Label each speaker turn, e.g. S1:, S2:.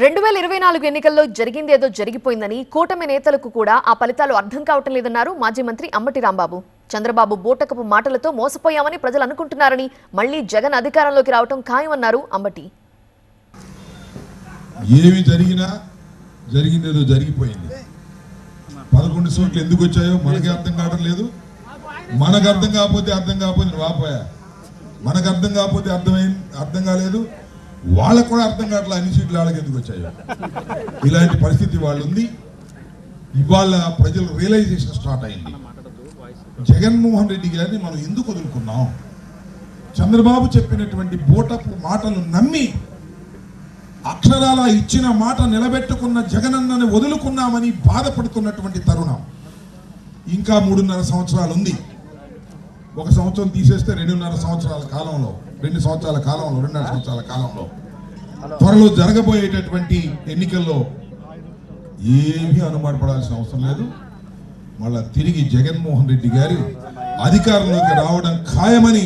S1: 2024 ఎన్నికల్లో జరిగిందేదో జరిగిపోయిందని కూటమి నేతలకు కూడా ఆ ఫలితాలు అర్థం కావటం లేదన్నారు మాజీ మంత్రి అంబటి రాంబాబు. చంద్రబాబు బోటకపు మాటలతో మోసపోయామని ప్రజలు అనుకుంటున్నారని, మళ్లీ జగన్ అధికారంలోకి రావటం ఖాయమన్నారు అంబటి.
S2: ఏమి జరిగినా జరిగిందేదో జరిగిపోయింది. 11 సీట్లు ఎందుకు వచ్చాయో మనకి అర్థం కావడం లేదు. మనకు అర్థం కాకపోతే వాపోయా, మనకు అర్థం కాకపోతే అర్థం కాలేదు. వాళ్ళకు కూడా అర్థం కావట్లేదు అన్ని సీట్లు వాళ్ళకి ఎందుకు వచ్చాయో. ఇలాంటి పరిస్థితి వాళ్ళు ఉంది. ఇవాళ ప్రజలు రియలైజేషన్ స్టార్ట్ అయింది. జగన్మోహన్ రెడ్డి గారిని మనం ఎందుకు వదులుకున్నాం? చంద్రబాబు చెప్పినటువంటి బోటపు మాటలు నమ్మి అక్షరాల ఇచ్చిన మాట నిలబెట్టుకున్న జగనన్నని వదులుకున్నామని బాధపడుతున్నటువంటి తరుణం. ఇంకా 3.5 సంవత్సరాలు ఉంది. 1 సంవత్సరం తీసేస్తే 2.5 సంవత్సరాల కాలంలో, 2 సంవత్సరాల కాలంలో, 2.5 సంవత్సరాల కాలంలో త్వరలో జరగబోయేటటువంటి ఎన్నికల్లో ఏమీ అనుమానపడాల్సిన అవసరం లేదు. మళ్ళా తిరిగి జగన్మోహన్ రెడ్డి గారి అధికారంలోకి రావడం ఖాయమని